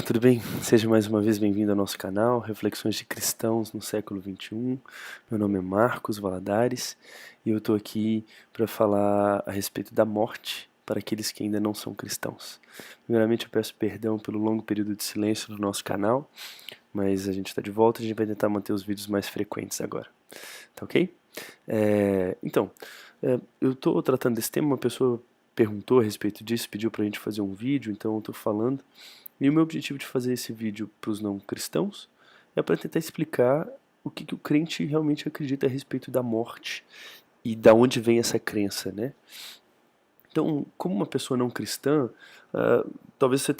Tudo bem? Seja mais uma vez bem-vindo ao nosso canal, Reflexões de Cristãos no século XXI. Meu nome é Marcos Valadares e eu estou aqui para falar a respeito da morte para aqueles que ainda não são cristãos. Primeiramente, eu peço perdão pelo longo período de silêncio do nosso canal, mas a gente está de volta e a gente vai tentar manter os vídeos mais frequentes agora. Tá ok? Eu estou tratando desse tema, uma pessoa perguntou a respeito disso, pediu para a gente fazer um vídeo, então eu estou falando. E o meu objetivo de fazer esse vídeo para os não cristãos é para tentar explicar o que o crente realmente acredita a respeito da morte e da onde vem essa crença, né? Então, como uma pessoa não cristã, talvez você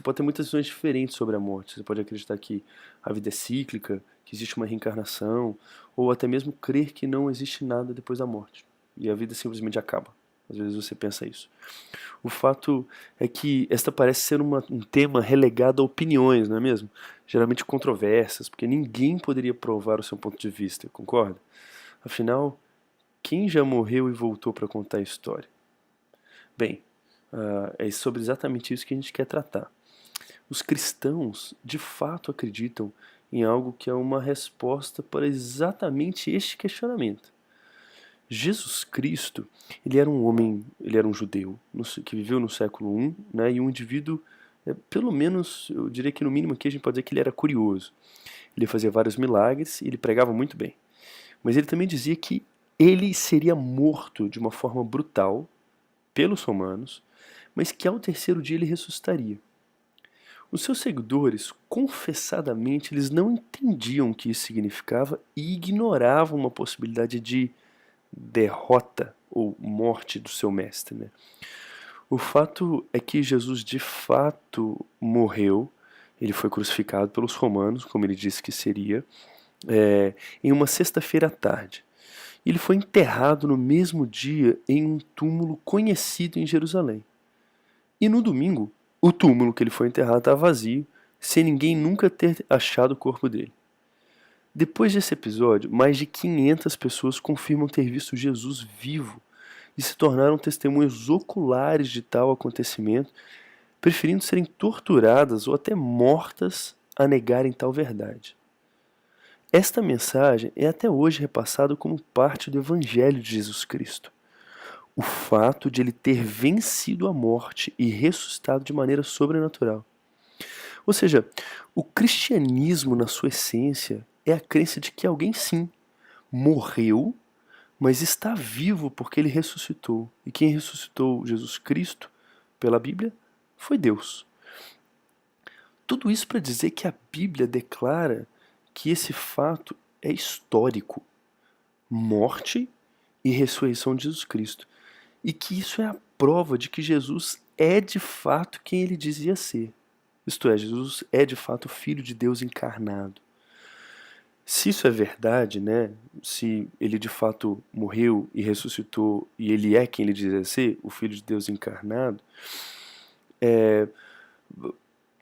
pode ter muitas visões diferentes sobre a morte. Você pode acreditar que a vida é cíclica, que existe uma reencarnação, ou até mesmo crer que não existe nada depois da morte e a vida simplesmente acaba. Às vezes você pensa isso. O fato é que esta parece ser um tema relegado a opiniões, não é mesmo? Geralmente controversas, porque ninguém poderia provar o seu ponto de vista, concorda? Afinal, quem já morreu e voltou para contar a história? Bem, é sobre exatamente isso que a gente quer tratar. Os cristãos, de fato, acreditam em algo que é uma resposta para exatamente este questionamento. Jesus Cristo, ele era um homem, ele era um judeu que viveu no século I, né, e um indivíduo, pelo menos, eu diria que no mínimo aqui a gente pode dizer que ele era curioso. Ele fazia vários milagres e ele pregava muito bem. Mas ele também dizia que ele seria morto de uma forma brutal pelos romanos, mas que ao terceiro dia ele ressuscitaria. Os seus seguidores, confessadamente, eles não entendiam o que isso significava e ignoravam uma possibilidade de derrota ou morte do seu mestre, né? O fato é que Jesus de fato morreu, ele foi crucificado pelos romanos, como ele disse que seria, em uma sexta-feira à tarde. Ele foi enterrado no mesmo dia em um túmulo conhecido em Jerusalém. E no domingo, o túmulo que ele foi enterrado estava vazio, sem ninguém nunca ter achado o corpo dele. Depois desse episódio, mais de 500 pessoas confirmam ter visto Jesus vivo e se tornaram testemunhas oculares de tal acontecimento, preferindo serem torturadas ou até mortas a negarem tal verdade. Esta mensagem é até hoje repassada como parte do Evangelho de Jesus Cristo. O fato de ele ter vencido a morte e ressuscitado de maneira sobrenatural. Ou seja, o cristianismo, na sua essência, é a crença de que alguém sim morreu, mas está vivo porque ele ressuscitou. E quem ressuscitou Jesus Cristo, pela Bíblia, foi Deus. Tudo isso para dizer que a Bíblia declara que esse fato é histórico. Morte e ressurreição de Jesus Cristo. E que isso é a prova de que Jesus é de fato quem ele dizia ser. Isto é, Jesus é de fato o Filho de Deus encarnado. Se isso é verdade, né? Se ele de fato morreu e ressuscitou e ele é quem ele dizia ser, o Filho de Deus encarnado,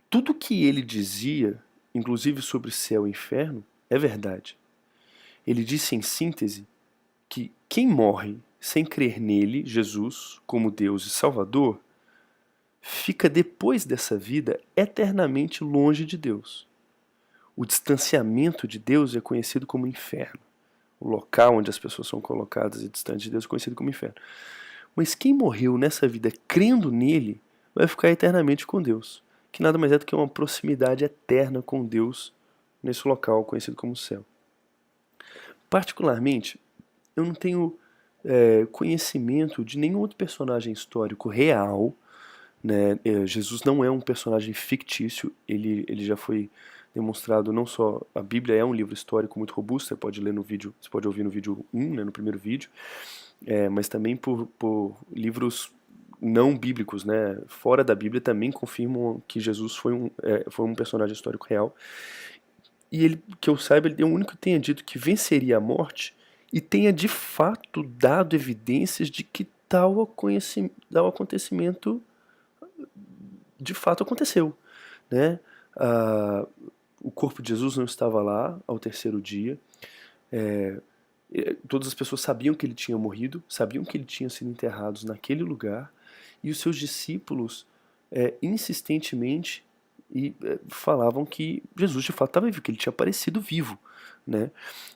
tudo que ele dizia, inclusive sobre céu e inferno, é verdade. Ele disse em síntese que quem morre sem crer nele, Jesus, como Deus e Salvador, fica depois dessa vida eternamente longe de Deus. O distanciamento de Deus é conhecido como inferno. O local onde as pessoas são colocadas e distantes de Deus é conhecido como inferno. Mas quem morreu nessa vida crendo nele vai ficar eternamente com Deus, que nada mais é do que uma proximidade eterna com Deus nesse local conhecido como céu. Particularmente, eu não tenho conhecimento de nenhum outro personagem histórico real, né? Jesus não é um personagem fictício, ele já foi demonstrado, não só a Bíblia é um livro histórico muito robusto, você pode ler no vídeo, você pode ouvir no vídeo 1, né, no primeiro vídeo, mas também por livros não bíblicos, né, fora da Bíblia, também confirmam que Jesus foi um personagem histórico real. E ele, que eu saiba, ele é o único que tenha dito que venceria a morte e tenha de fato dado evidências de que tal acontecimento de fato aconteceu, né? Ah, o corpo de Jesus não estava lá ao terceiro dia. Todas as pessoas sabiam que ele tinha morrido, sabiam que ele tinha sido enterrado naquele lugar, e os seus discípulos insistentemente e falavam que Jesus de fato estava vivo, que ele tinha aparecido vivo, né?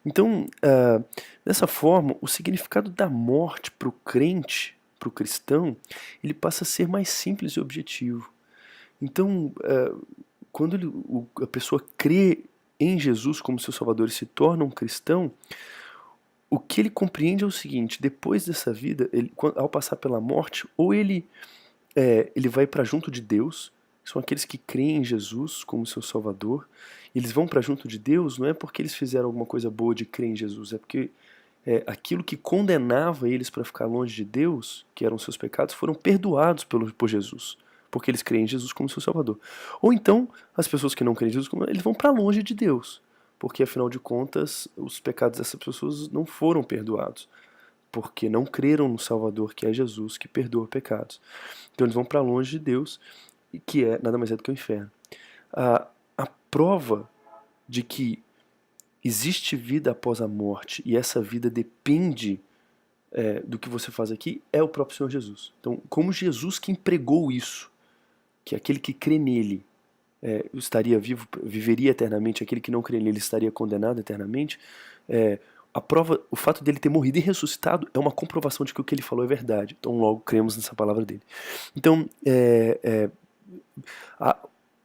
Então, dessa forma, o significado da morte para o crente, para o cristão, ele passa a ser mais simples e objetivo. Então, quando a pessoa crê em Jesus como seu Salvador e se torna um cristão, o que ele compreende é o seguinte: depois dessa vida, ao passar pela morte, ou ele vai para junto de Deus, são aqueles que creem em Jesus como seu Salvador. Eles vão para junto de Deus não é porque eles fizeram alguma coisa boa de crer em Jesus, é porque aquilo que condenava eles para ficar longe de Deus, que eram seus pecados, foram perdoados por Jesus, porque eles creem em Jesus como seu Salvador. Ou então, as pessoas que não creem em Jesus, eles vão para longe de Deus, porque afinal de contas, os pecados dessas pessoas não foram perdoados, porque não creram no Salvador, que é Jesus, que perdoa pecados. Então eles vão para longe de Deus, que é nada mais é do que o inferno. A prova de que existe vida após a morte e essa vida depende do que você faz aqui é o próprio Senhor Jesus. Então, como Jesus que empregou isso, que aquele que crê nele estaria vivo, viveria eternamente, aquele que não crê nele estaria condenado eternamente, a prova, o fato dele ter morrido e ressuscitado é uma comprovação de que o que ele falou é verdade. Então logo cremos nessa palavra dele. Então,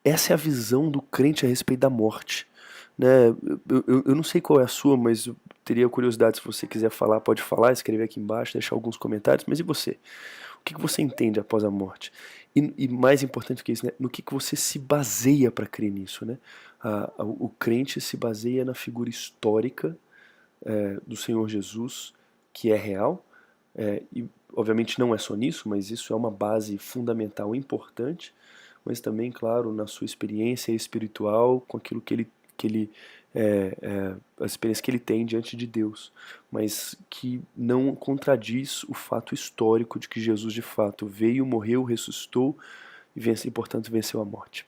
essa é a visão do crente a respeito da morte. Né? Eu não sei qual é a sua, mas eu teria curiosidade, se você quiser falar, pode falar, escrever aqui embaixo, deixar alguns comentários. Mas e você? O que você entende após a morte? E mais importante que isso, né? No que você se baseia para crer nisso? Né? O crente se baseia na figura histórica do Senhor Jesus, que é real, e obviamente não é só nisso, mas isso é uma base fundamental importante, mas também, claro, na sua experiência espiritual, com aquilo que ele a experiência que ele tem diante de Deus, mas que não contradiz o fato histórico de que Jesus de fato veio, morreu, ressuscitou e portanto venceu a morte.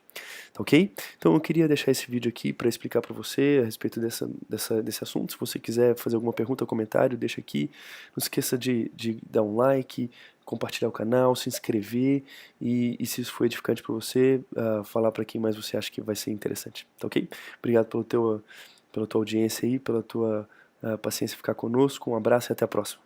Tá ok? Então eu queria deixar esse vídeo aqui para explicar para você a respeito desse assunto. Se você quiser fazer alguma pergunta ou comentário, deixa aqui. Não esqueça de dar um like, compartilhar o canal, se inscrever e se isso foi edificante para você, falar para quem mais você acha que vai ser interessante. Tá ok? Obrigado pela tua audiência aí, pela tua paciência em ficar conosco. Um abraço e até a próxima.